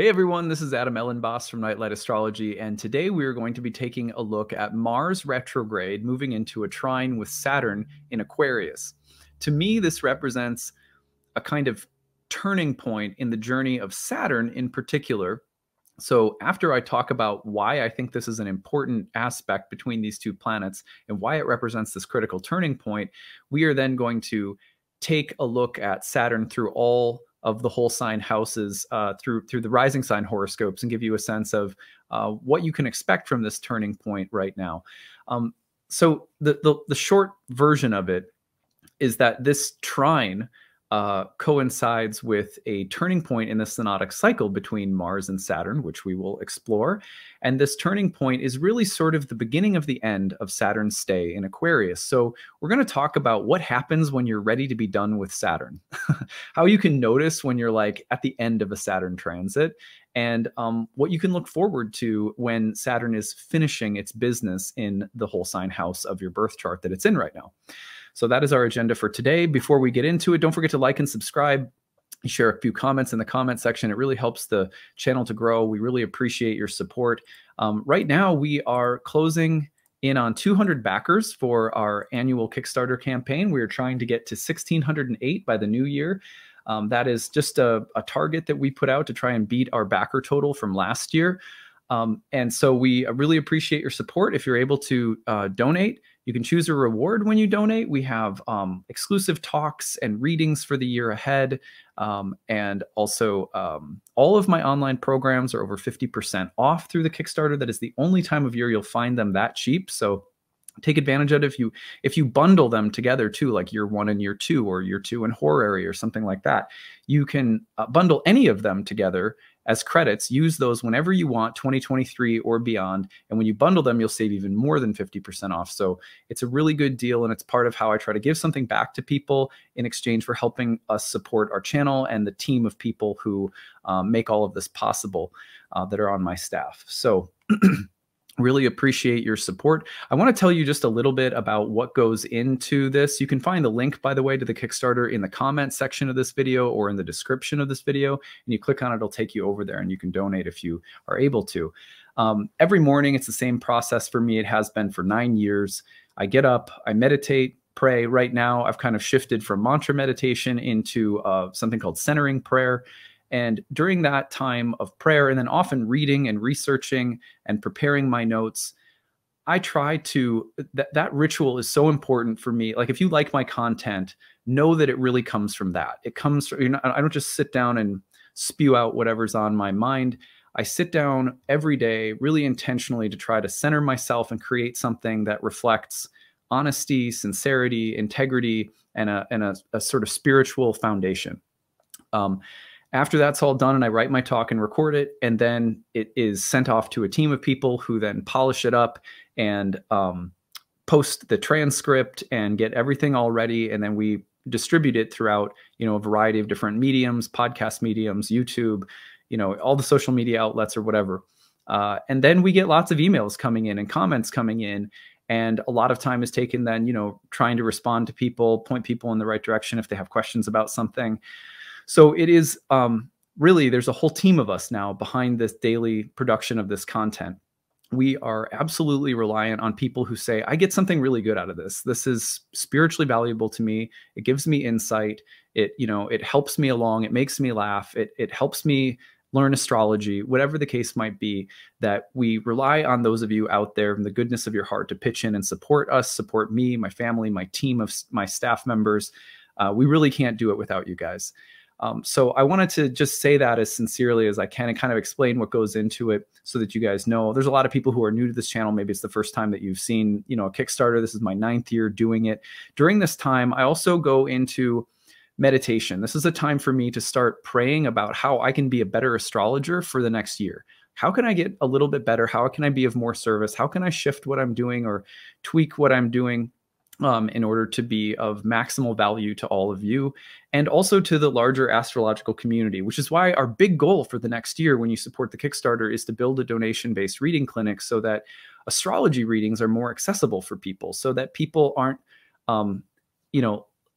Hey everyone, this is Adam Elenbaas from Nightlight Astrology, and today we are going to be taking a look at Mars retrograde moving into a trine with Saturn in Aquarius. To me, this represents a kind of turning point in the journey of Saturn in particular. So, after I talk about why I think this is an important aspect between these two planets and why it represents this critical turning point, we are then going to take a look at Saturn through all of the whole sign houses through the rising sign horoscopes and give you a sense of what you can expect from this turning point right now. So the short version of it is that this trine coincides with a turning point in the synodic cycle between Mars and Saturn, which we will explore. And this turning point is really sort of the beginning of the end of Saturn's stay in Aquarius. So we're going to talk about what happens when you're ready to be done with Saturn, how you can notice when you're like at the end of a Saturn transit, and what you can look forward to when Saturn is finishing its business in the whole sign house of your birth chart that it's in right now. So that is our agenda for today. Before we get into it, don't forget to like and subscribe. Share a few comments in the comment section. It really helps the channel to grow. We really appreciate your support. Right now, we are closing in on 200 backers for our annual Kickstarter campaign. We are trying to get to 1,608 by the new year. That is just a target that we put out to try and beat our backer total from last year. And so we really appreciate your support. If you're able to donate, you can choose a reward when you donate. We have exclusive talks and readings for the year ahead. And also all of my online programs are over 50% off through the Kickstarter. That is the only time of year you'll find them that cheap. So take advantage of it. If you bundle them together too, like year 1 and year 2 or year 2 and horary or something like that, you can bundle any of them together as credits. Use those whenever you want, 2023 or beyond. And when you bundle them, you'll save even more than 50% off. So it's a really good deal. And it's part of how I try to give something back to people in exchange for helping us support our channel and the team of people who make all of this possible that are on my staff. So really appreciate your support. I want to tell you just a little bit about what goes into this. You can find the link, by the way, to the Kickstarter in the comment section of this video or in the description of this video. And you click on it, it'll take you over there and you can donate if you are able to. Every morning, it's the same process for me. It has been for 9 years. I get up, I meditate, pray. Right now, I've kind of shifted from mantra meditation into something called centering prayer. And during that time of prayer, and then often reading and researching and preparing my notes, I try to, that ritual is so important for me. Like if you like my content, know that it really comes from that. It comes from, I don't just sit down and spew out whatever's on my mind. I sit down every day really intentionally to try to center myself and create something that reflects honesty, sincerity, integrity, and a sort of spiritual foundation. After that's all done and I write my talk and record it, and then it is sent off to a team of people who then polish it up and post the transcript and get everything all ready. And then we distribute it throughout, a variety of different mediums, podcast mediums, YouTube, all the social media outlets or whatever. And then we get lots of emails coming in and comments coming in. And a lot of time is taken then, trying to respond to people, point people in the right direction if they have questions about something. So it is really, there's a whole team of us now behind this daily production of this content. We are absolutely reliant on people who say, I get something really good out of this. This is spiritually valuable to me. It gives me insight. It helps me along. It makes me laugh. It helps me learn astrology, whatever the case might be, that we rely on those of you out there from the goodness of your heart to pitch in and support us, support me, my family, my team of my staff members. We really can't do it without you guys. So I wanted to just say that as sincerely as I can and kind of explain what goes into it so that you guys know. There's a lot of people who are new to this channel. Maybe it's the first time that you've seen, a Kickstarter. This is my 9th year doing it. During this time, I also go into meditation. This is a time for me to start praying about how I can be a better astrologer for the next year. How can I get a little bit better? How can I be of more service? How can I shift what I'm doing or tweak what I'm doing in order to be of maximal value to all of you and also to the larger astrological community, which is why our big goal for the next year when you support the Kickstarter is to build a donation-based reading clinic so that astrology readings are more accessible for people, so that people aren't,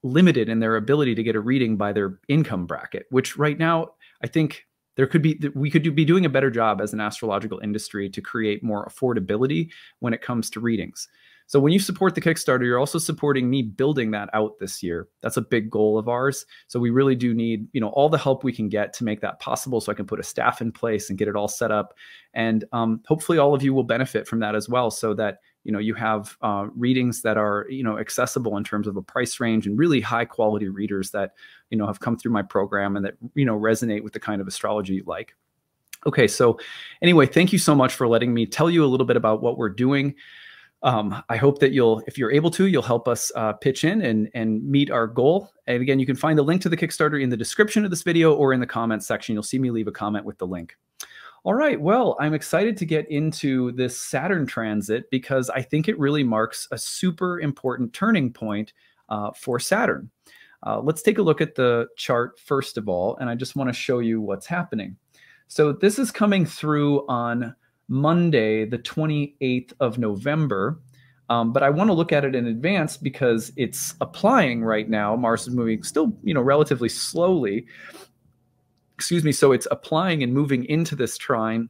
limited in their ability to get a reading by their income bracket, which right now, I think we could be doing a better job as an astrological industry to create more affordability when it comes to readings. So when you support the Kickstarter, you're also supporting me building that out this year. That's a big goal of ours. So we really do need, all the help we can get to make that possible, so I can put a staff in place and get it all set up. And hopefully all of you will benefit from that as well, so that you have readings that are accessible in terms of a price range, and really high quality readers that have come through my program and that resonate with the kind of astrology you like. Okay, so anyway, thank you so much for letting me tell you a little bit about what we're doing. I hope that if you're able to, you'll help us pitch in and meet our goal. And again, you can find the link to the Kickstarter in the description of this video or in the comments section. You'll see me leave a comment with the link. All right, well, I'm excited to get into this Saturn transit because I think it really marks a super important turning point for Saturn. Let's take a look at the chart first of all, and I just want to show you what's happening. So this is coming through on Monday, the 28th of November. But I want to look at it in advance because it's applying right now. Mars is moving still, relatively slowly. Excuse me. So it's applying and moving into this trine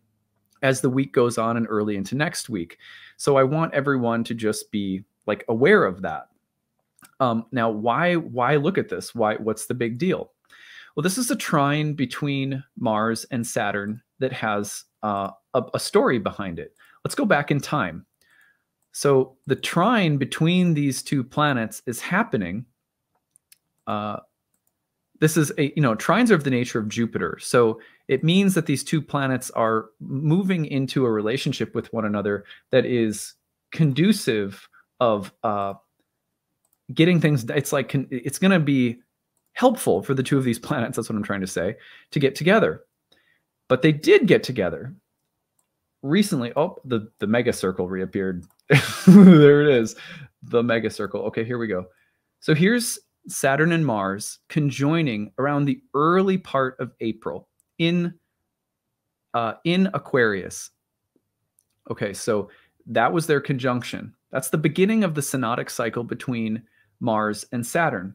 as the week goes on and early into next week. So I want everyone to just be aware of that. Now, why look at this? What's the big deal? Well, this is a trine between Mars and Saturn that has a story behind it. Let's go back in time. So the trine between these two planets is happening. This is trines are of the nature of Jupiter. So it means that these two planets are moving into a relationship with one another that is conducive of getting things. It's going to be helpful for the two of these planets. That's what I'm trying to say, to get together. But they did get together recently. Oh, the mega circle reappeared. There it is, the mega circle. Okay, here we go. So here's Saturn and Mars conjoining around the early part of April in Aquarius. Okay, so that was their conjunction. That's the beginning of the synodic cycle between Mars and Saturn.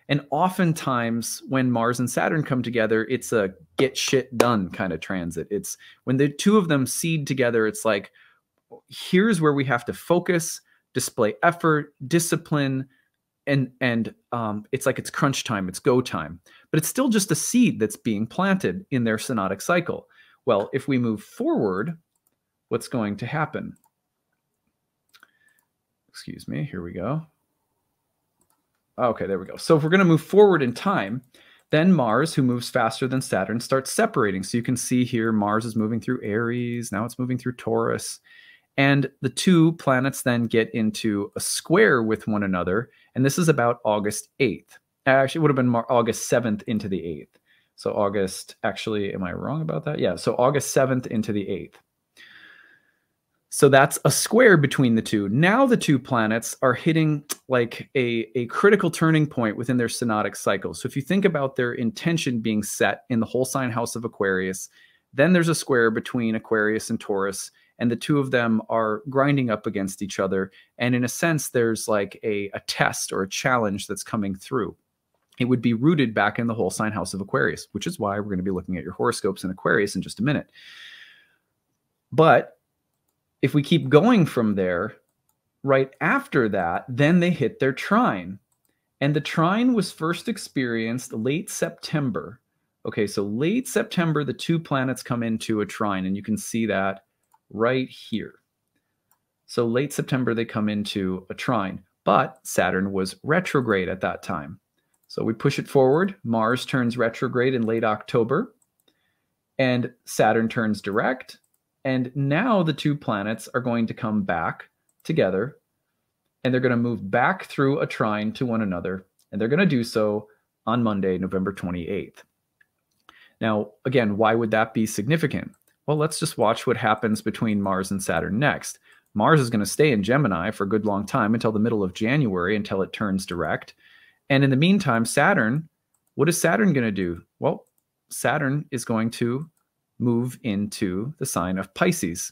And oftentimes when Mars and Saturn come together, it's a get shit done kind of transit. It's when the two of them seed together, it's like, here's where we have to focus, display effort, discipline, and it's like it's crunch time, it's go time. But it's still just a seed that's being planted in their synodic cycle. Well, if we move forward, what's going to happen? Excuse me, here we go. Okay, there we go. So if we're going to move forward in time, then Mars, who moves faster than Saturn, starts separating. So you can see here Mars is moving through Aries. Now it's moving through Taurus. And the two planets then get into a square with one another. And this is about August 8th. Actually, it would have been August 7th into the 8th. So August, actually, am I wrong about that? Yeah, so August 7th into the 8th. So that's a square between the two. Now the two planets are hitting like a critical turning point within their synodic cycle. So if you think about their intention being set in the whole sign house of Aquarius, then there's a square between Aquarius and Taurus, and the two of them are grinding up against each other. And in a sense, there's like a test or a challenge that's coming through. It would be rooted back in the whole sign house of Aquarius, which is why we're going to be looking at your horoscopes in Aquarius in just a minute. But if we keep going from there, right after that, then they hit their trine. And the trine was first experienced late September. Okay, so late September, the two planets come into a trine, and you can see that right here. So late September, they come into a trine, but Saturn was retrograde at that time. So we push it forward. Mars turns retrograde in late October, and Saturn turns direct. And now the two planets are going to come back together, and they're going to move back through a trine to one another. And they're going to do so on Monday, November 28th. Now, again, why would that be significant? Well, let's just watch what happens between Mars and Saturn next. Mars is going to stay in Gemini for a good long time until the middle of January, until it turns direct. And in the meantime, Saturn, what is Saturn going to do? Well, Saturn is going to move into the sign of Pisces.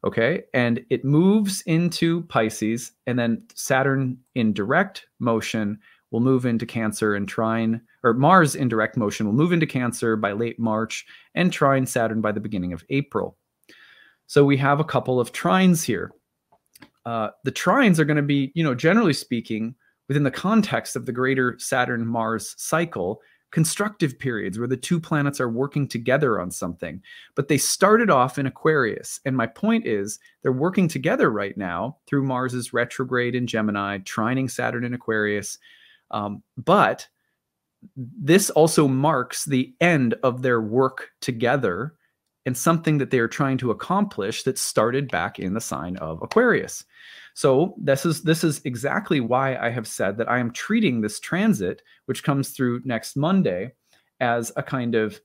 Okay, and it moves into Pisces, and then Saturn in direct motion will move into Cancer and trine, or Mars in direct motion will move into Cancer by late March and trine Saturn by the beginning of April. So we have a couple of trines here. The trines are going to be, generally speaking, within the context of the greater Saturn-Mars cycle, constructive periods where the two planets are working together on something. But they started off in Aquarius. And my point is they're working together right now through Mars's retrograde in Gemini, trining Saturn in Aquarius. But this also marks the end of their work together and something that they are trying to accomplish that started back in the sign of Aquarius. So this is exactly why I have said that I am treating this transit, which comes through next Monday, as a kind of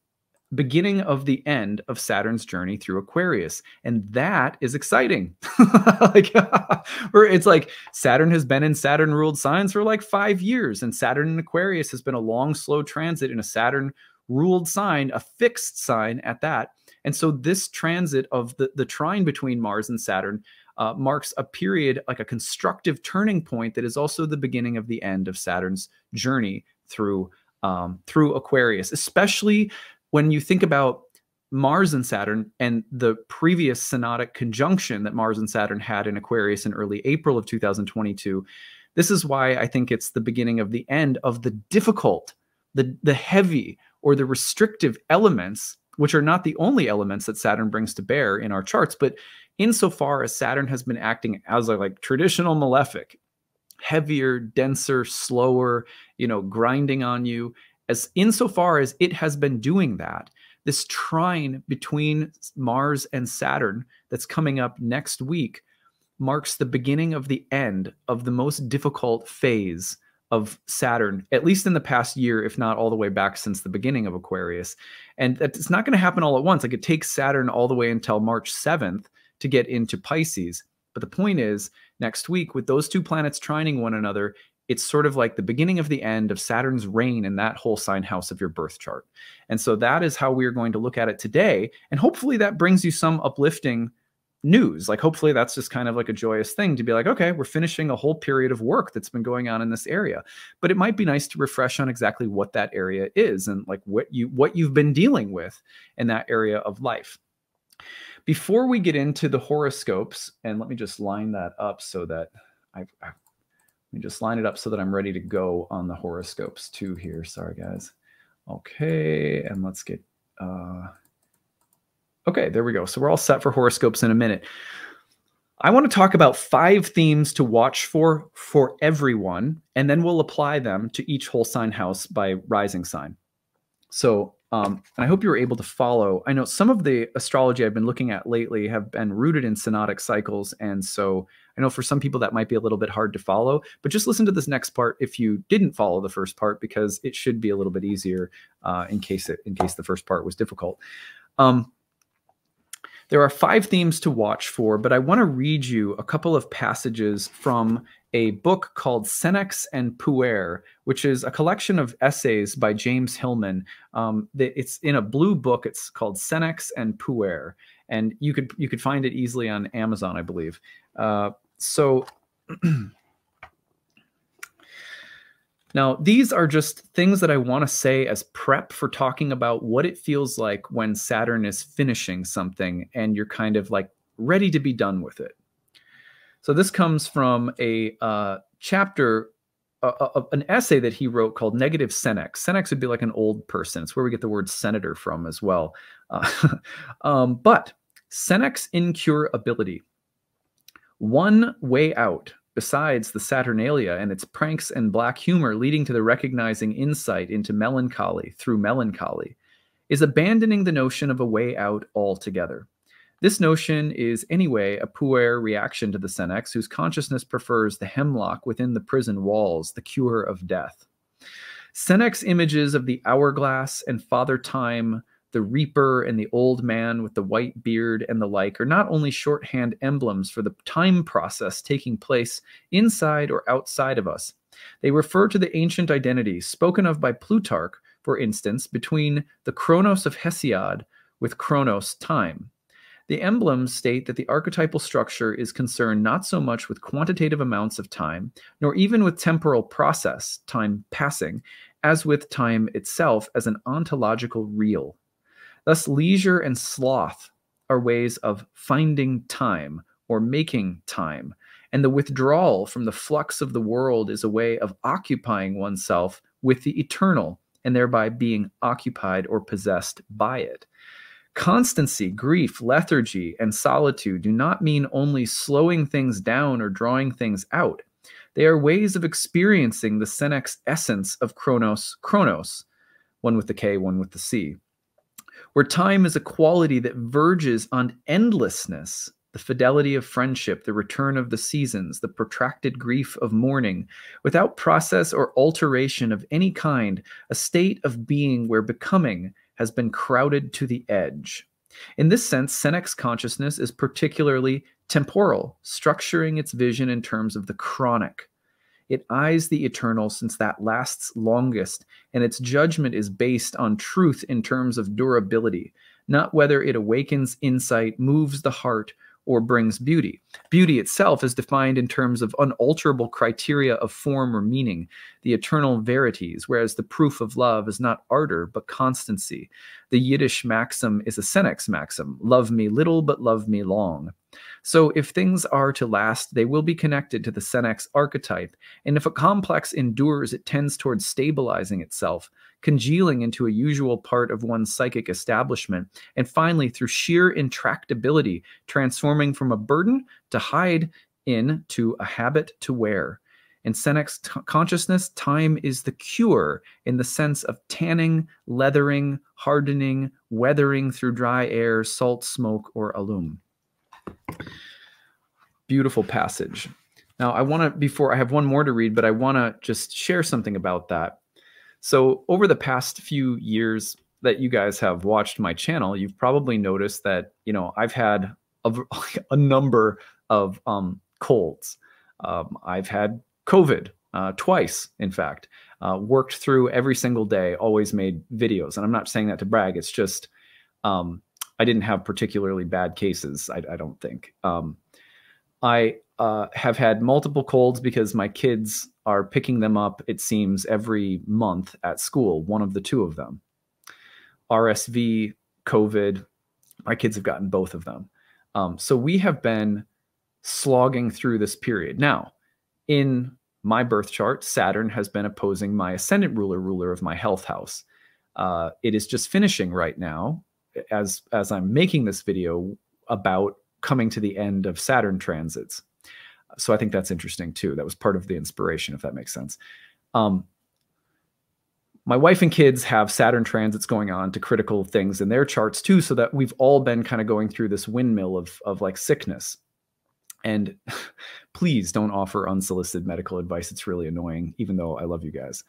beginning of the end of Saturn's journey through Aquarius. And that is exciting. It's like Saturn has been in Saturn-ruled signs for like 5 years, and Saturn in Aquarius has been a long, slow transit in a Saturn-ruled sign, a fixed sign at that. And so this transit of the trine between Mars and Saturn marks a period, like a constructive turning point that is also the beginning of the end of Saturn's journey through Aquarius, especially when you think about Mars and Saturn and the previous synodic conjunction that Mars and Saturn had in Aquarius in early April of 2022. This is why I think it's the beginning of the end of the difficult, the heavy, or the restrictive elements, which are not the only elements that Saturn brings to bear in our charts, but insofar as Saturn has been acting as a like traditional malefic, heavier, denser, slower, grinding on you, as insofar as it has been doing that, this trine between Mars and Saturn that's coming up next week marks the beginning of the end of the most difficult phase of Saturn, at least in the past year, if not all the way back since the beginning of Aquarius. And it's not going to happen all at once. Like, it takes Saturn all the way until March 7th to get into Pisces. But the point is, next week, with those two planets trining one another, it's sort of like the beginning of the end of Saturn's reign in that whole sign house of your birth chart. And so that is how we're going to look at it today. And hopefully that brings you some uplifting news. Like, hopefully that's just kind of like a joyous thing to be like, okay, we're finishing a whole period of work that's been going on in this area. But it might be nice to refresh on exactly what that area is and like what you've been dealing with in that area of life. Before we get into the horoscopes, and let me just line that up so that let me just line it up so that I'm ready to go on the horoscopes too here. Sorry, guys. Okay, and let's get okay, there we go. So we're all set for horoscopes in a minute. I want to talk about 5 themes to watch for everyone, and then we'll apply them to each whole sign house by rising sign. So, and I hope you were able to follow. I know some of the astrology I've been looking at lately have been rooted in synodic cycles, and so I know for some people that might be a little bit hard to follow, but just listen to this next part if you didn't follow the first part, because it should be a little bit easier in case the first part was difficult. There are 5 themes to watch for, but I want to read you a couple of passages from a book called Senex and Puer, which is a collection of essays by James Hillman. It's in a blue book. It's called Senex and Puer, and you could find it easily on Amazon, I believe. Now, these are just things that I want to say as prep for talking about what it feels like when Saturn is finishing something and you're kind of like ready to be done with it. So this comes from a chapter, an essay that he wrote called Negative Senex. Senex would be like an old person. It's where we get the word senator from as well. But Senex incurability. One way out, besides the Saturnalia and its pranks and black humor leading to the recognizing insight into melancholy through melancholy, is abandoning the notion of a way out altogether. This notion is anyway a puer reaction to the Senex, whose consciousness prefers the hemlock within the prison walls, the cure of death. Senex images of the hourglass and Father Time, the reaper and the old man with the white beard and the like, are not only shorthand emblems for the time process taking place inside or outside of us. They refer to the ancient identities spoken of by Plutarch, for instance, between the Chronos of Hesiod with Chronos time. The emblems state that the archetypal structure is concerned not so much with quantitative amounts of time, nor even with temporal process, time passing, as with time itself as an ontological real. Thus, leisure and sloth are ways of finding time or making time, and the withdrawal from the flux of the world is a way of occupying oneself with the eternal, and thereby being occupied or possessed by it. Constancy, grief, lethargy, and solitude do not mean only slowing things down or drawing things out. They are ways of experiencing the Senex essence of chronos, one with the K, one with the C, where time is a quality that verges on endlessness, the fidelity of friendship, the return of the seasons, the protracted grief of mourning, without process or alteration of any kind, a state of being where becoming has been crowded to the edge. In this sense, Senex consciousness is particularly temporal, structuring its vision in terms of the chronic. It eyes the eternal since that lasts longest, and its judgment is based on truth in terms of durability, not whether it awakens insight, moves the heart, or brings beauty. Beauty itself is defined in terms of unalterable criteria of form or meaning, the eternal verities, whereas the proof of love is not ardor, but constancy. The Yiddish maxim is a Senex maxim, love me little, but love me long. So if things are to last, they will be connected to the Senex archetype, and if a complex endures, it tends towards stabilizing itself, congealing into a usual part of one's psychic establishment, and finally, through sheer intractability, transforming from a burden to hide in to a habit to wear. In Senex consciousness, time is the cure in the sense of tanning, leathering, hardening, weathering through dry air, salt, smoke, or alum. Beautiful passage. Now, before I have one more to read, but I want to just share something about that. So over the past few years that you guys have watched my channel, you've probably noticed that, I've had a number of colds. I've had COVID twice, in fact, worked through every single day, always made videos. And I'm not saying that to brag. It's just I didn't have particularly bad cases, I don't think. I have had multiple colds because my kids are picking them up, it seems, every month at school, one of the two of them. RSV, COVID, my kids have gotten both of them. So we have been slogging through this period. Now, in my birth chart, Saturn has been opposing my ascendant ruler of my health house. It is just finishing right now as I'm making this video about coming to the end of Saturn transits. So I think that's interesting too. That was part of the inspiration, if that makes sense. My wife and kids have Saturn transits going on to critical things in their charts too, so that we've all been kind of going through this windmill of like sickness. And please don't offer unsolicited medical advice. It's really annoying, even though I love you guys.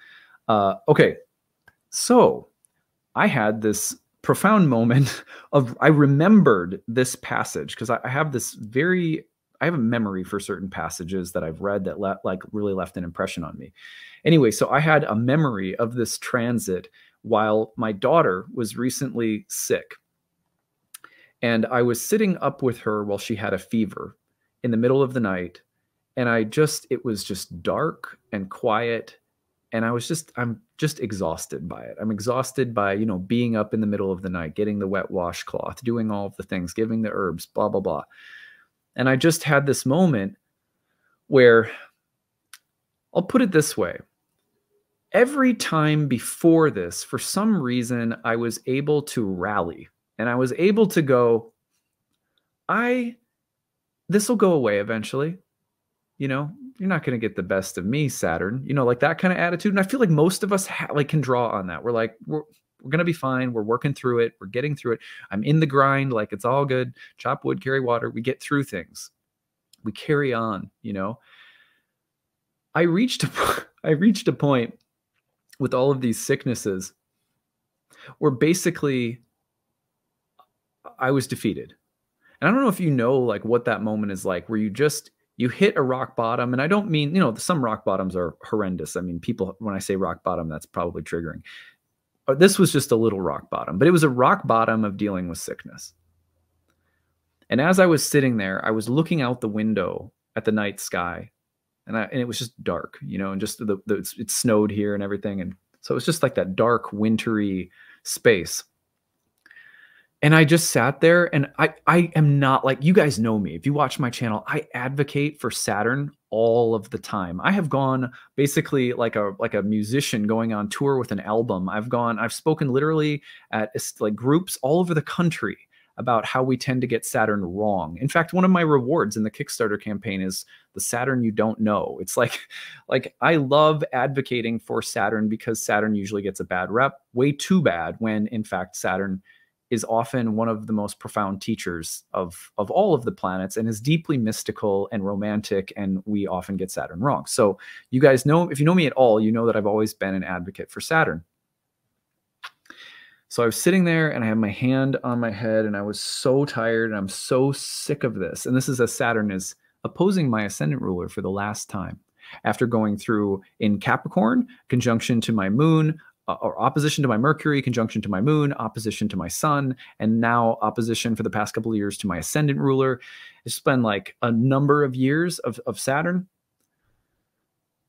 Okay, so I had this profound moment I remembered this passage because I have a memory for certain passages that I've read that really left an impression on me. Anyway, so I had a memory of this transit while my daughter was recently sick. And I was sitting up with her while she had a fever in the middle of the night. And it was just dark and quiet. And I'm just exhausted by it. I'm exhausted by, being up in the middle of the night, getting the wet washcloth, doing all of the things, giving the herbs, blah, blah, blah. And I just had this moment where, I'll put it this way. Every time before this, for some reason, I was able to rally. And I was able to go, this will go away eventually. You're not going to get the best of me, Saturn. Like that kind of attitude. And I feel like most of us can draw on that. We're like, we're going to be fine. We're working through it. We're getting through it. I'm in the grind. Like it's all good. Chop wood, carry water. We get through things. We carry on, I reached a point with all of these sicknesses where basically I was defeated. And I don't know if like what that moment is like, where you hit a rock bottom. And I don't mean, some rock bottoms are horrendous. I mean, people, when I say rock bottom, that's probably triggering. This was just a little rock bottom, but it was a rock bottom of dealing with sickness. And as I was sitting there, I was looking out the window at the night sky, and it was just dark, and just it snowed here and everything, and so it was just like that dark, wintry space. And I just sat there, and I am not, like, you guys know me. If you watch my channel, I advocate for Saturn all of the time. I have gone basically like a musician going on tour with an album. I've spoken literally at like groups all over the country about how we tend to get Saturn wrong. In fact, one of my rewards in the Kickstarter campaign is the Saturn you don't know. It's like I love advocating for Saturn because Saturn usually gets a bad rep, way too bad, when in fact Saturn is often one of the most profound teachers of all of the planets and is deeply mystical and romantic, and we often get Saturn wrong. So you guys know, if you know me at all, you know that I've always been an advocate for Saturn. So I was sitting there and I had my hand on my head and I was so tired and I'm so sick of this. And this is as Saturn is opposing my ascendant ruler for the last time. After going through in Capricorn, conjunction to my moon, or opposition to my Mercury, conjunction to my moon, opposition to my sun, and now opposition for the past couple of years to my ascendant ruler. It's been like a number of years of Saturn.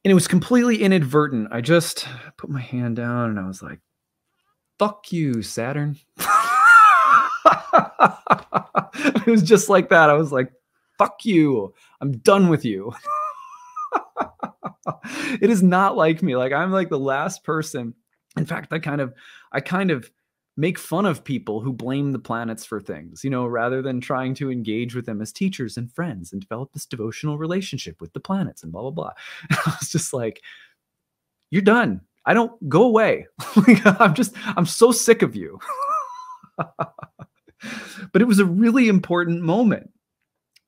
And it was completely inadvertent. I just put my hand down and I was like, fuck you, Saturn. It was just like that. I was like, fuck you. I'm done with you. It is not like me. Like, I'm like the last person. In fact, I kind of make fun of people who blame the planets for things, rather than trying to engage with them as teachers and friends and develop this devotional relationship with the planets and blah, blah, blah. And I was just like, you're done. I don't go away. I'm so sick of you. But it was a really important moment.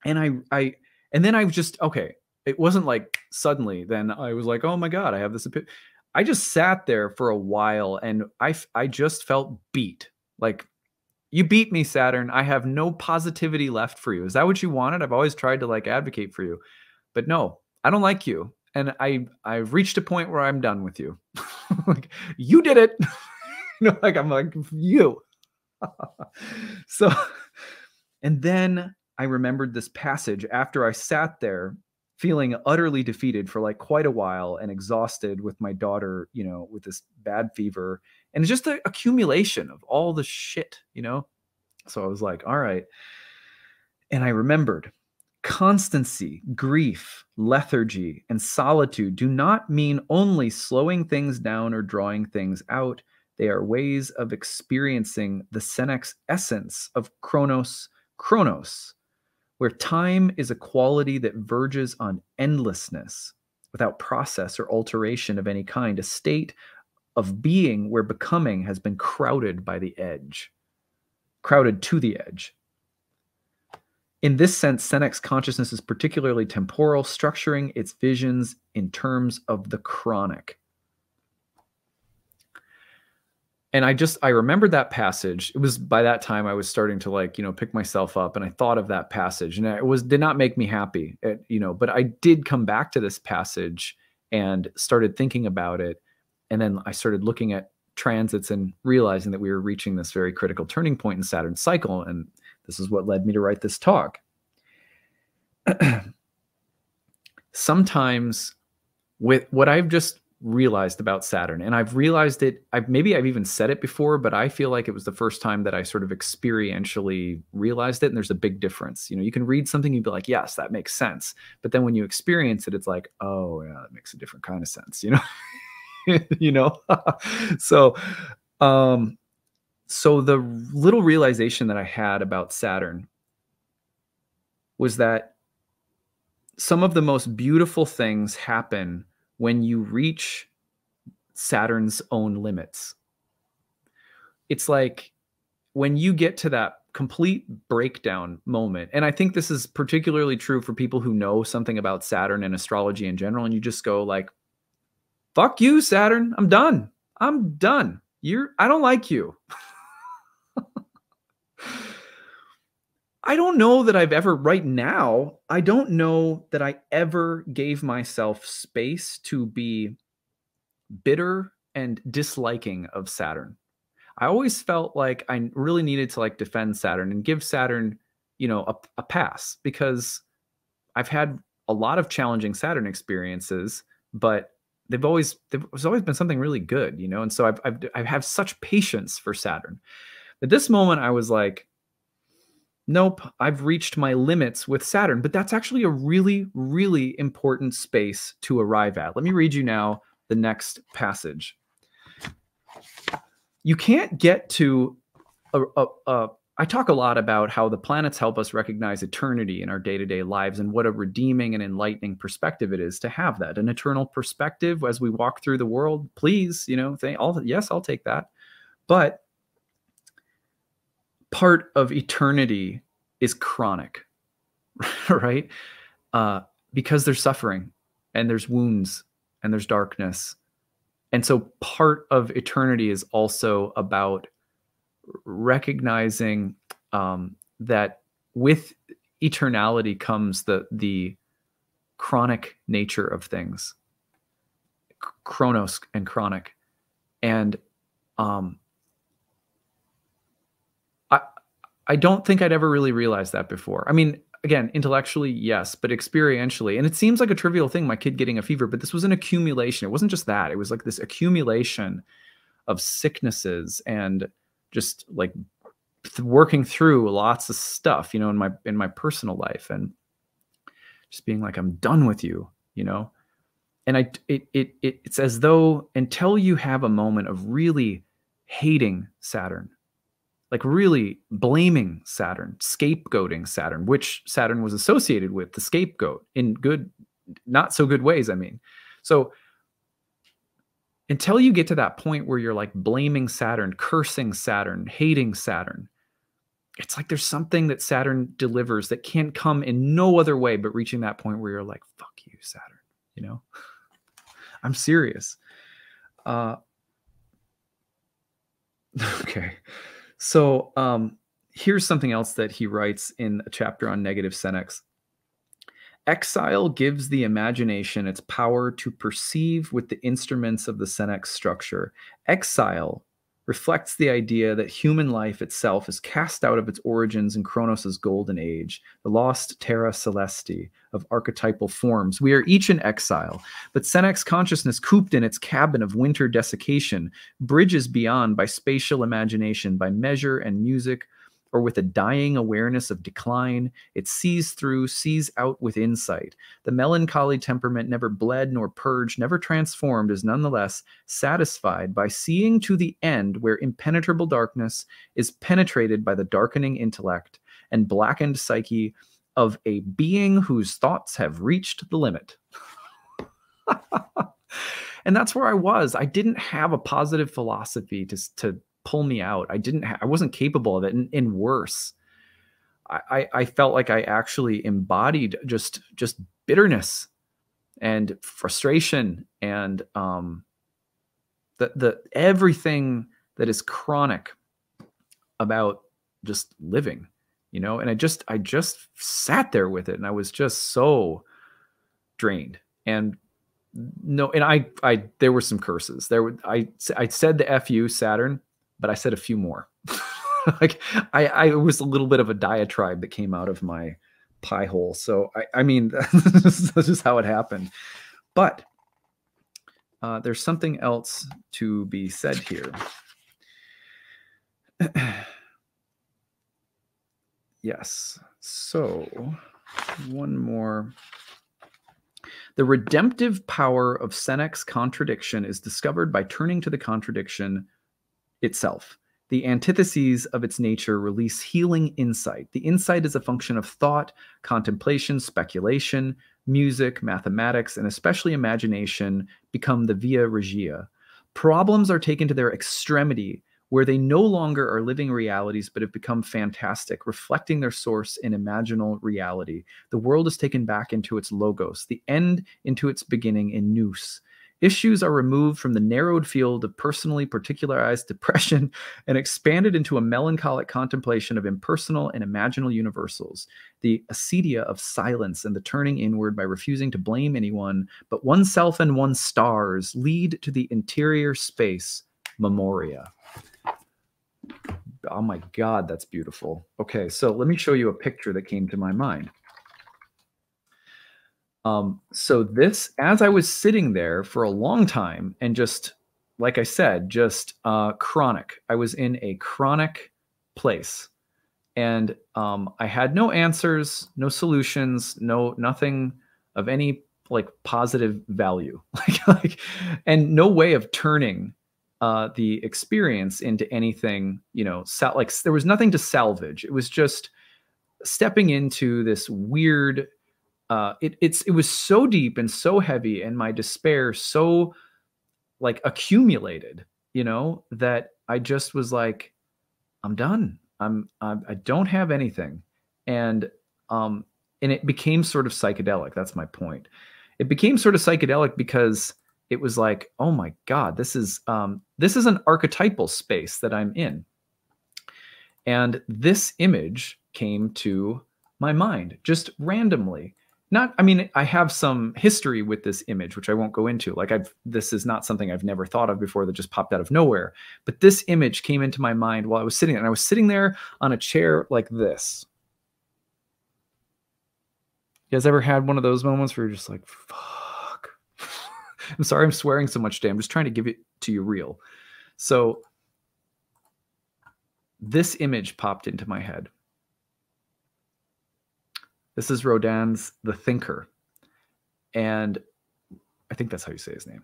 And then I just, okay, it wasn't like suddenly then I was like, oh my God, I have this opinion. I just sat there for a while and I just felt beat. Like, you beat me, Saturn. I have no positivity left for you. Is that what you wanted? I've always tried to like advocate for you, but no, I don't like you. And I've reached a point where I'm done with you. Like, you did it. I'm like, you. So, and then I remembered this passage after I sat there feeling utterly defeated for like quite a while and exhausted with my daughter, with this bad fever and just the accumulation of all the shit, So I was like, all right. And I remembered constancy, grief, lethargy, and solitude do not mean only slowing things down or drawing things out. They are ways of experiencing the Senex essence of chronos, where time is a quality that verges on endlessness without process or alteration of any kind, a state of being where becoming has been crowded to the edge. In this sense, Senex consciousness is particularly temporal, structuring its visions in terms of the chronic. And I remembered that passage. It was by that time I was starting to like, pick myself up, and I thought of that passage, and it did not make me happy, but I did come back to this passage and started thinking about it. And then I started looking at transits and realizing that we were reaching this very critical turning point in Saturn's cycle. And this is what led me to write this talk. Sometimes with what I've just realized about Saturn, and I've realized it, maybe I've even said it before, but I feel like it was the first time that I sort of experientially realized it. And there's a big difference. You can read something, you'd be like, yes, that makes sense. But then when you experience it, it's like, oh yeah, that makes a different kind of sense, So, so the little realization that I had about Saturn was that some of the most beautiful things happen when you reach Saturn's own limits. It's like when you get to that complete breakdown moment, and I think this is particularly true for people who know something about Saturn and astrology in general, and you just go like, fuck you, Saturn. I'm done. I don't like you. I don't know that I've ever, right now, I don't know that I ever gave myself space to be bitter and disliking of Saturn. I always felt like I really needed to like defend Saturn and give Saturn, you know, a pass, because I've had a lot of challenging Saturn experiences, but there's always been something really good, you know? And so I have such patience for Saturn. At this moment, I was like, nope, I've reached my limits with Saturn. But that's actually a really, really important space to arrive at. Let me read you now the next passage. You can't get to I talk a lot about how the planets help us recognize eternity in our day-to-day lives, and what a redeeming and enlightening perspective it is to have that, an eternal perspective as we walk through the world. Please, you know, yes, I'll take that. But part of eternity is chronic, right? Because there's suffering, and there's wounds, and there's darkness. And so part of eternity is also about recognizing that with eternality comes the chronic nature of things, chronos and chronic. And I don't think I'd ever really realized that before. I mean, again, intellectually, yes, but experientially, and it seems like a trivial thing, my kid getting a fever, but this was an accumulation. It wasn't just that. It was like this accumulation of sicknesses and just like working through lots of stuff, you know, in my personal life, and just being like, I'm done with you, you know. And it's as though until you have a moment of really hating Saturn, like really blaming Saturn, scapegoating Saturn, which Saturn was associated with, the scapegoat, in good, not so good ways, I mean. So until you get to that point where you're like blaming Saturn, cursing Saturn, hating Saturn, it's like there's something that Saturn delivers that can't come in no other way but reaching that point where you're like, fuck you, Saturn, you know? I'm serious. Okay. So here's something else that he writes in a chapter on negative senex. Exile gives the imagination its power to perceive with the instruments of the senex structure. Exile reflects the idea that human life itself is cast out of its origins in Kronos' golden age, the lost terra celesti of archetypal forms. We are each in exile, but senex consciousness, cooped in its cabin of winter desiccation, bridges beyond by spatial imagination, by measure and music, or with a dying awareness of decline. It sees through, sees out with insight. The melancholy temperament, never bled nor purged, never transformed, is nonetheless satisfied by seeing to the end, where impenetrable darkness is penetrated by the darkening intellect and blackened psyche of a being whose thoughts have reached the limit. And that's where I was. I didn't have a positive philosophy to pull me out. I wasn't capable of it. And worse, I felt like I actually embodied just bitterness and frustration and the everything that is chronic about just living, you know. And I just sat there with it, and I was just so drained. And no, and I there were some curses. I said the F you, Saturn, but I said a few more. Like I was a little bit of a diatribe that came out of my pie hole. So I mean, that's just how it happened. But there's something else to be said here. Yes. So one more. The redemptive power of senex contradiction is discovered by turning to the contradiction itself. The antitheses of its nature release healing insight. The insight is a function of thought, contemplation, speculation, music, mathematics, and especially imagination become the via regia. Problems are taken to their extremity, where they no longer are living realities but have become fantastic, reflecting their source in imaginal reality. The world is taken back into its logos, the end into its beginning in nous. Issues are removed from the narrowed field of personally particularized depression and expanded into a melancholic contemplation of impersonal and imaginal universals, the acedia of silence and the turning inward by refusing to blame anyone, but oneself and one's stars lead to the interior space, memoria. Oh my God, that's beautiful. Okay, so let me show you a picture that came to my mind. So this, as I was sitting there for a long time and just, like I said, just chronic. I was in a chronic place, and I had no answers, no solutions, nothing of any like positive value, and no way of turning the experience into anything, like there was nothing to salvage. It was just stepping into this weird. It was so deep and so heavy, and my despair so like accumulated, that I just was like, I'm done. I don't have anything, and it became sort of psychedelic. That's my point. It became sort of psychedelic because it was like, oh my God, this is an archetypal space that I'm in, and this image came to my mind just randomly. I have some history with this image, which I won't go into. This is not something I've never thought of before that just popped out of nowhere. But this image came into my mind while I was sitting there, and I was sitting there on a chair like this. You guys ever had one of those moments where you're just like, fuck? I'm sorry I'm swearing so much today. I'm just trying to give it to you real. So this image popped into my head. This is Rodin's The Thinker. And I think that's how you say his name.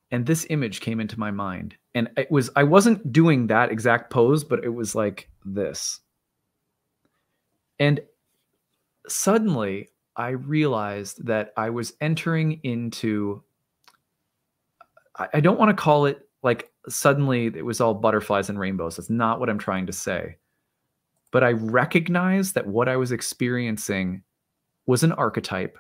And this image came into my mind. And I wasn't doing that exact pose, but it was like this. And suddenly I realized that I was entering into, I don't want to call it like suddenly it was all butterflies and rainbows. That's not what I'm trying to say. But I recognized that what I was experiencing was an archetype,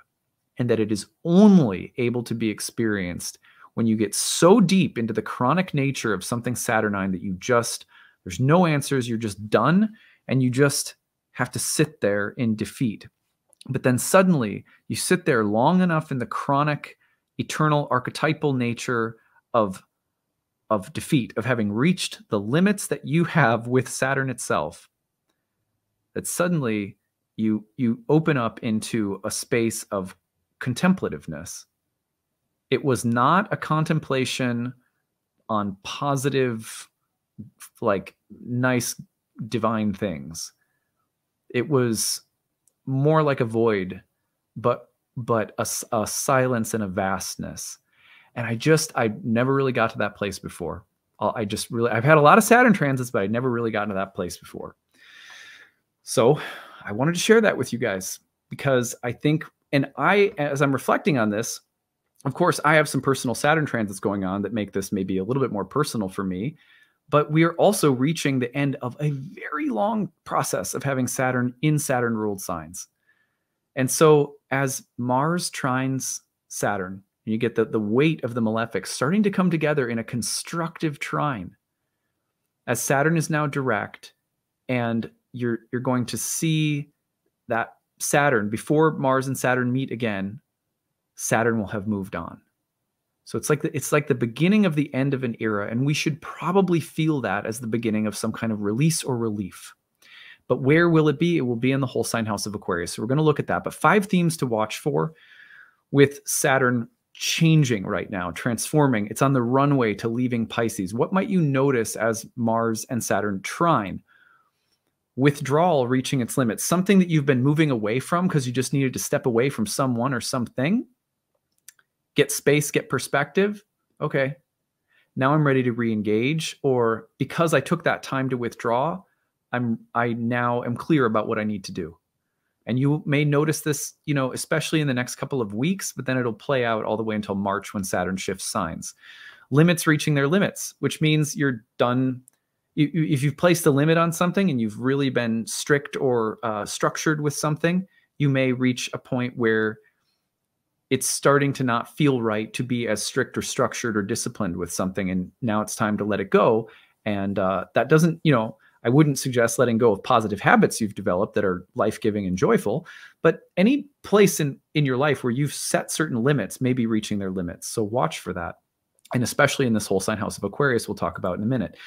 and that it is only able to be experienced when you get so deep into the chronic nature of something Saturnine that there's no answers, you're just done, and you just have to sit there in defeat. But then suddenly you sit there long enough in the chronic, eternal, archetypal nature of defeat, of having reached the limits that you have with Saturn itself, that suddenly you open up into a space of contemplativeness. It was not a contemplation on positive, like nice divine things. It was more like a void, but a silence and a vastness. And I never really got to that place before. I've had a lot of Saturn transits, but I never really gotten to that place before. So I wanted to share that with you guys because I think, as I'm reflecting on this, of course, I have some personal Saturn transits going on that make this maybe a little bit more personal for me, but we are also reaching the end of a very long process of having Saturn in Saturn-ruled signs. And so as Mars trines Saturn, you get the weight of the malefics starting to come together in a constructive trine. As Saturn is now direct, and you're going to see that Saturn, before Mars and Saturn meet again, Saturn will have moved on. So it's like the beginning of the end of an era, and we should probably feel that as the beginning of some kind of release or relief. But where will it be? It will be in the whole sign house of Aquarius. So we're going to look at that. But 5 themes to watch for with Saturn changing right now, transforming. It's on the runway to leaving Pisces. What might you notice as Mars and Saturn trine? Withdrawal reaching its limits, something that you've been moving away from because you just needed to step away from someone or something. Get space, get perspective. Okay, now I'm ready to re-engage, or because I took that time to withdraw, I now am clear about what I need to do. And you may notice this, especially in the next couple of weeks, but then it'll play out all the way until March when Saturn shifts signs. Limits reaching their limits, which means you're done. If you've placed a limit on something and you've really been strict or structured with something, you may reach a point where it's starting to not feel right to be as strict or structured or disciplined with something. And now it's time to let it go. And that doesn't, I wouldn't suggest letting go of positive habits you've developed that are life-giving and joyful, but any place in your life where you've set certain limits may be reaching their limits. So watch for that. And especially in this whole sign house of Aquarius, we'll talk about in a minute.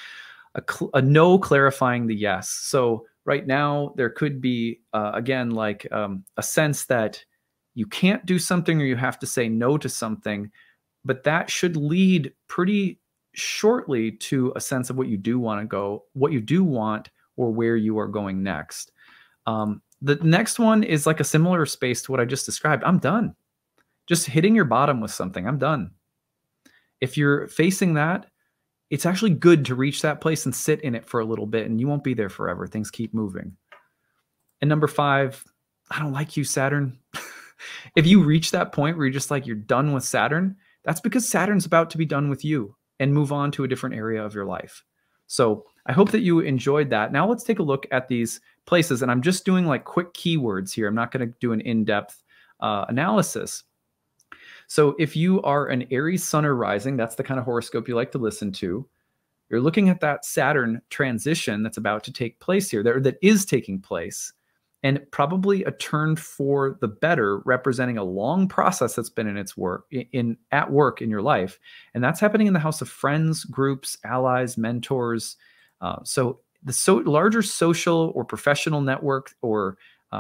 a no clarifying the yes. So right now there could be, again, like a sense that you can't do something or you have to say no to something, but that should lead pretty shortly to a sense of what you do want to go, what you do want, or where you are going next. The next one is like a similar space to what I just described. I'm done. Just hitting your bottom with something. I'm done. If you're facing that, it's actually good to reach that place and sit in it for a little bit, and you won't be there forever. Things keep moving. And number 5, I don't like you, Saturn. If you reach that point where you're just like, you're done with Saturn, that's because Saturn's about to be done with you and move on to a different area of your life. So I hope that you enjoyed that. Now let's take a look at these places. And I'm just doing like quick keywords here. I'm not going to do an in-depth analysis. So if you are an Aries sun or rising, that's the kind of horoscope you like to listen to. You're looking at that Saturn transition that's about to take place here, that is taking place, and probably a turn for the better, representing a long process that's been at work in your life. And that's happening in the house of friends, groups, allies, mentors. So the larger social or professional network, or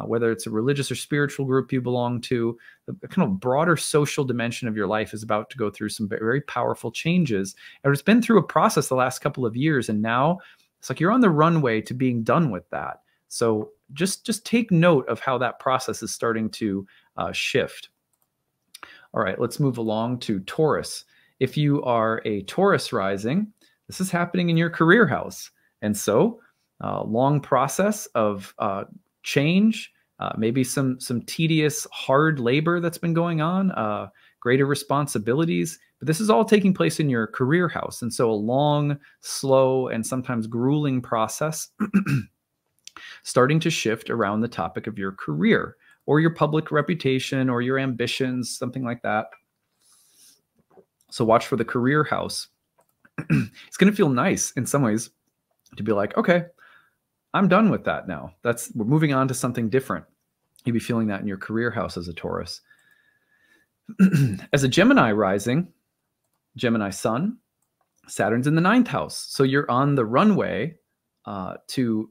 whether it's a religious or spiritual group you belong to, the kind of broader social dimension of your life is about to go through some very powerful changes. And it's been through a process the last couple of years, and now it's like you're on the runway to being done with that. So just take note of how that process is starting to shift. All right, let's move along to Taurus. If you are a Taurus rising, this is happening in your career house. And so long process of change, maybe some tedious, hard labor that's been going on, greater responsibilities, but this is all taking place in your career house. And so a long, slow, and sometimes grueling process starting to shift around the topic of your career or your public reputation or your ambitions, something like that. So watch for the career house. It's going to feel nice in some ways to be like, okay, I'm done with that now. We're moving on to something different. You'll be feeling that in your career house as a Taurus. As a Gemini rising, Gemini sun, Saturn's in the 9th house. So you're on the runway to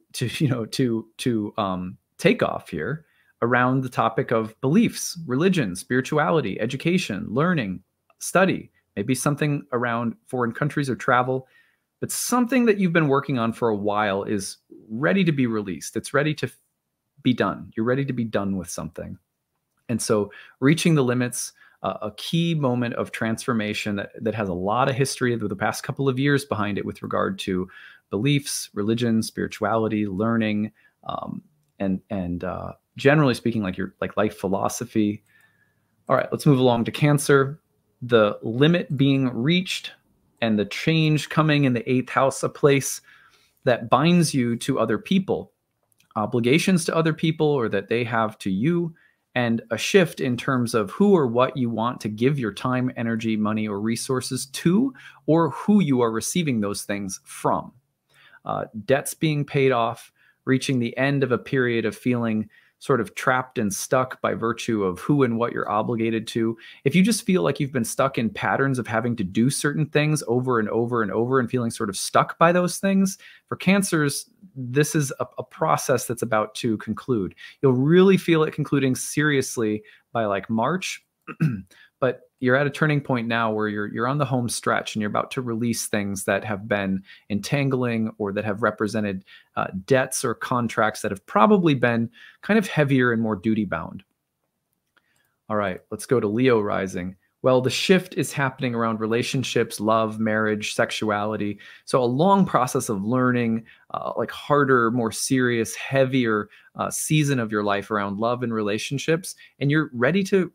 take off here around the topic of beliefs, religion, spirituality, education, learning, study, maybe something around foreign countries or travel. But something that you've been working on for a while is ready to be released. It's ready to be done. You're ready to be done with something. And so reaching the limits, a key moment of transformation that has a lot of history of the past couple of years behind it with regard to beliefs, religion, spirituality, learning, and generally speaking, like your life philosophy. All right, let's move along to Cancer. The limit being reached and the change coming in the 8th house, a place that binds you to other people, obligations to other people or that they have to you, and a shift in terms of who or what you want to give your time, energy, money, or resources to, or who you are receiving those things from. Debts being paid off, reaching the end of a period of feeling sort of trapped and stuck by virtue of who and what you're obligated to. If you just feel like you've been stuck in patterns of having to do certain things over and over and over and feeling sort of stuck by those things, for Cancers, this is a process that's about to conclude. You'll really feel it concluding seriously by like March, but you're at a turning point now where you're on the home stretch and you're about to release things that have been entangling or that have represented debts or contracts that have probably been kind of heavier and more duty bound. All right, let's go to Leo rising. Well, the shift is happening around relationships, love, marriage, sexuality. So a long process of learning, like harder, more serious, heavier season of your life around love and relationships. And you're ready to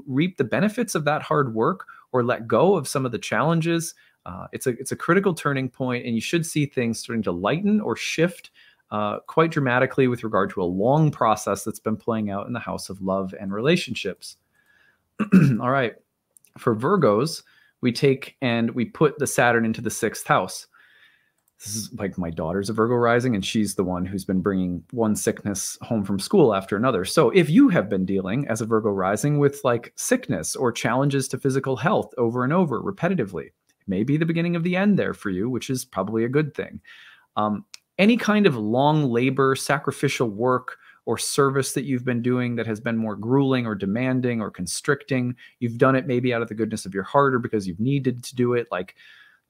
reap the benefits of that hard work or let go of some of the challenges. It's a critical turning point, and you should see things starting to lighten or shift quite dramatically with regard to a long process that's been playing out in the house of love and relationships. All right. For Virgos, we take and we put the Saturn into the 6th house. This is like my daughter's a Virgo rising, and she's the one who's been bringing one sickness home from school after another. So if you have been dealing as a Virgo rising with like sickness or challenges to physical health over and over repetitively, Maybe the beginning of the end there for you, which is probably a good thing. Any kind of long labor, sacrificial work, or service that you've been doing that has been more grueling or demanding or constricting, you've done it maybe out of the goodness of your heart or because you've needed to do it, like,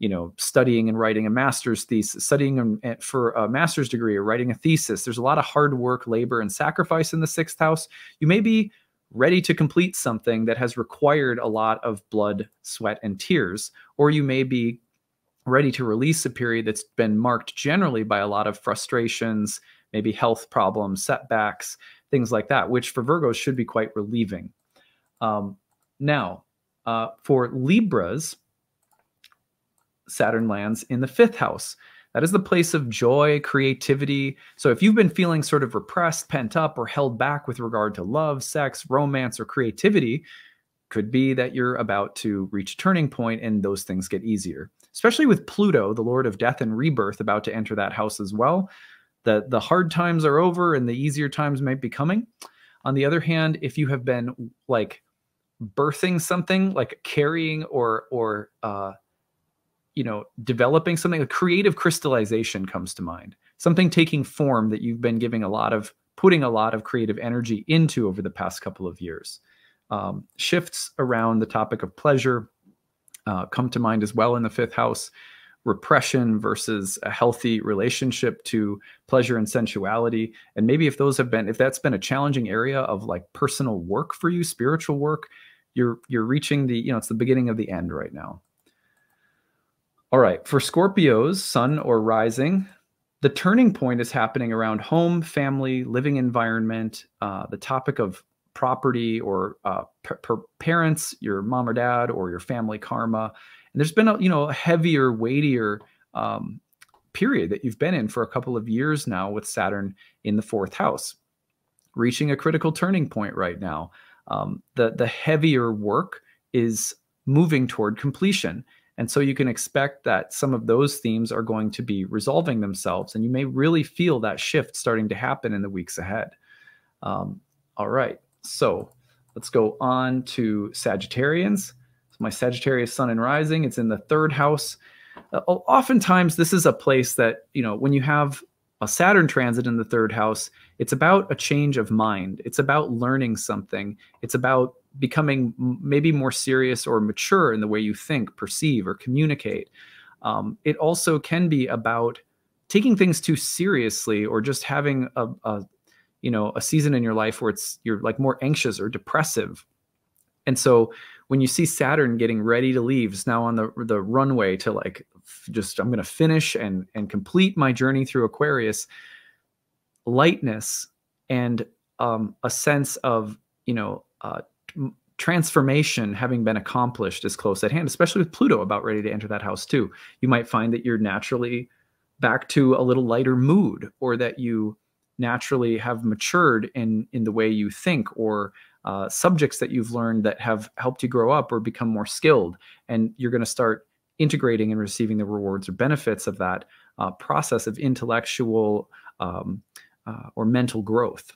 you know, studying and writing a master's thesis, studying for a master's degree or writing a thesis. There's a lot of hard work, labor, and sacrifice in the 6th house. You may be ready to complete something that has required a lot of blood, sweat, and tears, or you may be ready to release a period that's been marked generally by a lot of frustrations, maybe health problems, setbacks, things like that, which for Virgos should be quite relieving. Now, for Libras, Saturn lands in the 5th house. That is the place of joy, creativity. So if you've been feeling sort of repressed, pent up, or held back with regard to love, sex, romance, or creativity, could be that you're about to reach a turning point and those things get easier. Especially with Pluto, the Lord of Death and Rebirth, about to enter that house as well. The hard times are over and the easier times might be coming. On the other hand, if you have been like birthing something, like carrying or you know, developing something, a creative crystallization comes to mind. Something taking form that you've been putting a lot of creative energy into over the past couple of years. Shifts around the topic of pleasure come to mind as well in the 5th house. Repression versus a healthy relationship to pleasure and sensuality. And maybe if that's been a challenging area of like personal work for you, spiritual work, you're reaching it's the beginning of the end right now. All right, for Scorpios, sun or rising, the turning point is happening around home, family, living environment, the topic of property or parents, your mom or dad, or your family karma. And there's been a heavier, weightier period that you've been in for a couple of years now with Saturn in the 4th house, reaching a critical turning point right now. The heavier work is moving toward completion. And so you can expect that some of those themes are going to be resolving themselves, and you may really feel that shift starting to happen in the weeks ahead. All right, so let's go on to Sagittarians. So my Sagittarius sun and rising, it's in the 3rd house. Oftentimes, this is a place that, when you have a Saturn transit in the 3rd house, it's about a change of mind. It's about learning something. It's about becoming maybe more serious or mature in the way you think, perceive, or communicate. It also can be about taking things too seriously, or just having a season in your life where you're like more anxious or depressive. And so when you see Saturn getting ready to leave, it's now on the runway to I'm going to finish and complete my journey through Aquarius, lightness and a sense of, transformation having been accomplished is close at hand, especially with Pluto about ready to enter that house too. You might find that you're naturally back to a little lighter mood, or that you naturally have matured in the way you think, or subjects that you've learned that have helped you grow up or become more skilled. And you're going to start integrating and receiving the rewards or benefits of that process of intellectual or mental growth.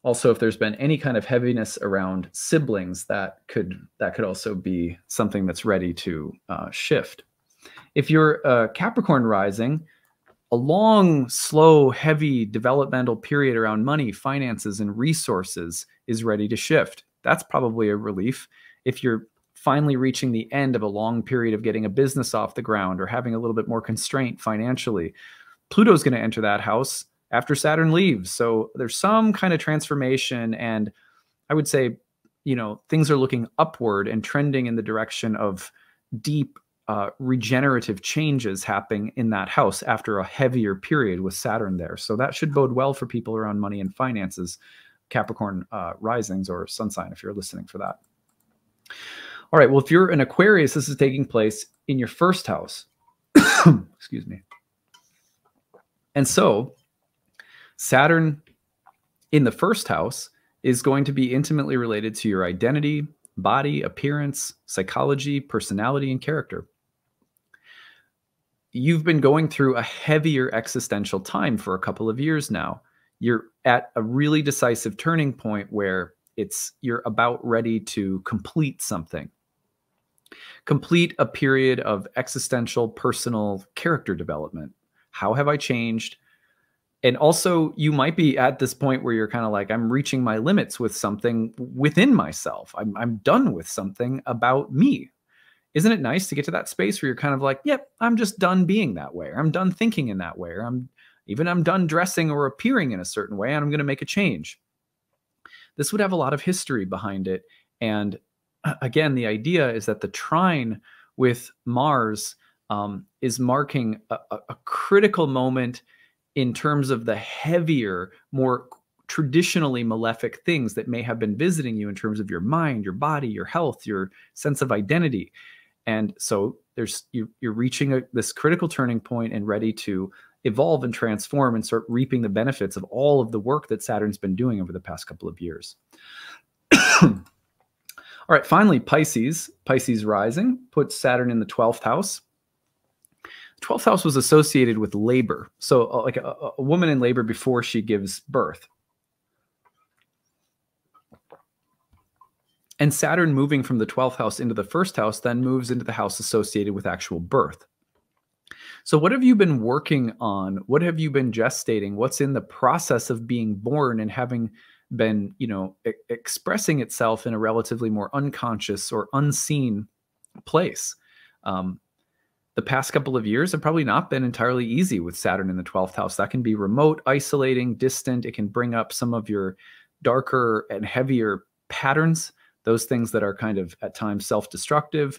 Also, if there's been any kind of heaviness around siblings, that could also be something that's ready to shift. If you're a Capricorn rising, a long, slow, heavy developmental period around money, finances, and resources is ready to shift. That's probably a relief. If you're finally reaching the end of a long period of getting a business off the ground or having a little bit more constraint financially, Pluto's going to enter that house after Saturn leaves. So there's some kind of transformation, and I would say, things are looking upward and trending in the direction of deep regenerative changes happening in that house after a heavier period with Saturn there. So that should bode well for people around money and finances, Capricorn risings or sun sign, if you're listening for that. All right, well, if you're an Aquarius, this is taking place in your 1st house. Excuse me. And so Saturn in the 1st house is going to be intimately related to your identity, body, appearance, psychology, personality, and character. You've been going through a heavier existential time for a couple of years now. You're at a really decisive turning point where you're about ready to complete something, complete a period of existential, personal character development. How have I changed? And also, you might be at this point where you're kind of like, I'm reaching my limits with something within myself. I'm done with something about me. Isn't it nice to get to that space where you're kind of like, yep, I'm just done being that way. Or I'm done thinking in that way. Or I'm done dressing or appearing in a certain way, and I'm going to make a change. This would have a lot of history behind it. And again, the idea is that the trine with Mars is marking a critical moment in terms of the heavier, more traditionally malefic things that may have been visiting you in terms of your mind, your body, your health, your sense of identity. And so you're reaching this critical turning point and ready to evolve and transform and start reaping the benefits of all of the work that Saturn's been doing over the past couple of years. All right, finally, Pisces. Pisces rising puts Saturn in the 12th house. 12th house was associated with labor. So like a woman in labor before she gives birth. And Saturn moving from the 12th house into the first house then moves into the house associated with actual birth. So what have you been working on? What have you been gestating? What's in the process of being born and having been, expressing itself in a relatively more unconscious or unseen place? The past couple of years have probably not been entirely easy with Saturn in the 12th house. That can be remote, isolating, distant. It can bring up some of your darker and heavier patterns, those things that are kind of at times self-destructive.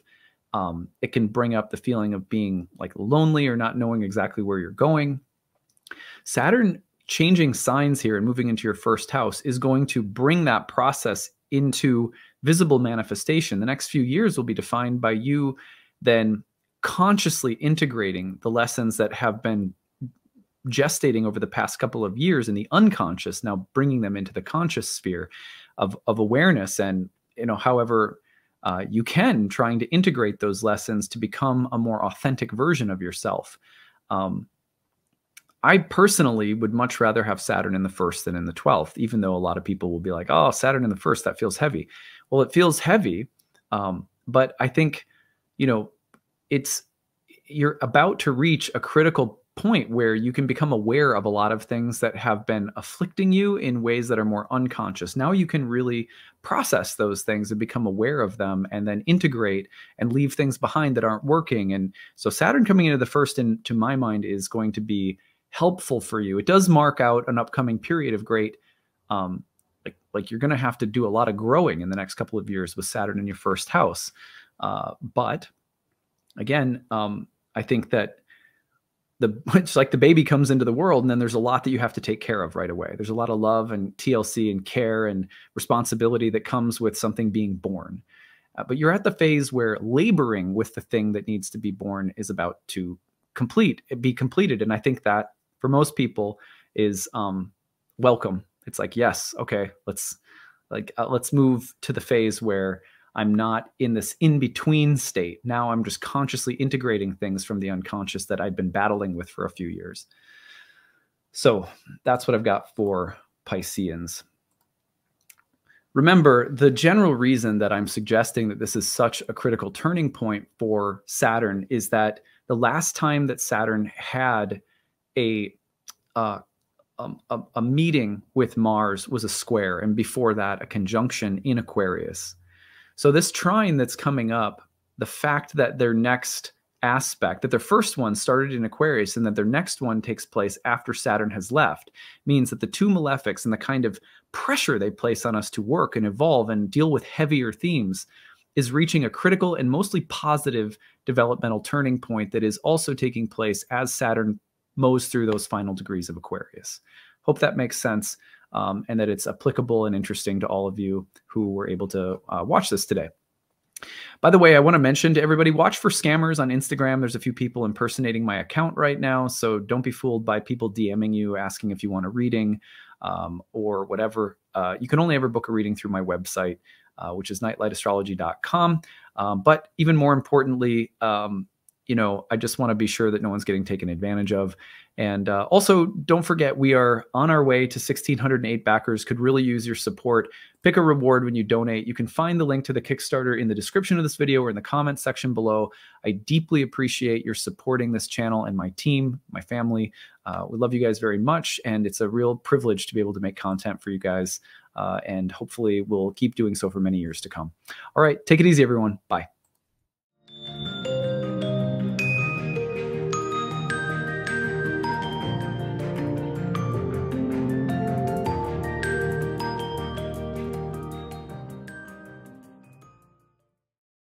It can bring up the feeling of being like lonely or not knowing exactly where you're going. Saturn changing signs here and moving into your first house is going to bring that process into visible manifestation. The next few years will be defined by you then consciously integrating the lessons that have been gestating over the past couple of years in the unconscious, now bringing them into the conscious sphere of awareness. And, however you can, trying to integrate those lessons to become a more authentic version of yourself. I personally would much rather have Saturn in the first than in the 12th, even though a lot of people will be like, oh, Saturn in the first, that feels heavy. Well, it feels heavy. But I think, you're about to reach a critical point where you can become aware of a lot of things that have been afflicting you in ways that are more unconscious. Now you can really process those things and become aware of them and then integrate and leave things behind that aren't working. And so Saturn coming into the first, to my mind, is going to be helpful for you. It does mark out an upcoming period of great, like you're going to have to do a lot of growing in the next couple of years with Saturn in your first house. But again, I think that it's like the baby comes into the world and then there's a lot that you have to take care of right away. There's a lot of love and TLC and care and responsibility that comes with something being born. But you're at the phase where laboring with the thing that needs to be born is about to be completed. And I think that for most people is welcome. It's like, yes, okay, let's move to the phase where I'm not in this in-between state. Now I'm just consciously integrating things from the unconscious that I've been battling with for a few years. So that's what I've got for Pisceans. Remember, the general reason that I'm suggesting that this is such a critical turning point for Saturn is that the last time that Saturn had a meeting with Mars was a square, and before that, a conjunction in Aquarius. So this trine that's coming up, the fact that their next aspect, that their first one started in Aquarius and that their next one takes place after Saturn has left, means that the two malefics and the kind of pressure they place on us to work and evolve and deal with heavier themes is reaching a critical and mostly positive developmental turning point that is also taking place as Saturn mows through those final degrees of Aquarius. Hope that makes sense. And that it's applicable and interesting to all of you who were able to watch this today. By the way, I want to mention to everybody, watch for scammers on Instagram. There's a few people impersonating my account right now, so don't be fooled by people DMing you, asking if you want a reading or whatever. You can only ever book a reading through my website, which is nightlightastrology.com. But even more importantly, you know, I just want to be sure that no one's getting taken advantage of. And also, don't forget, we are on our way to 1,608 backers. Could really use your support. Pick a reward when you donate. You can find the link to the Kickstarter in the description of this video or in the comments section below. I deeply appreciate your supporting this channel and my team, my family. We love you guys very much, and it's a real privilege to be able to make content for you guys. And hopefully we'll keep doing so for many years to come. All right, take it easy, everyone. Bye.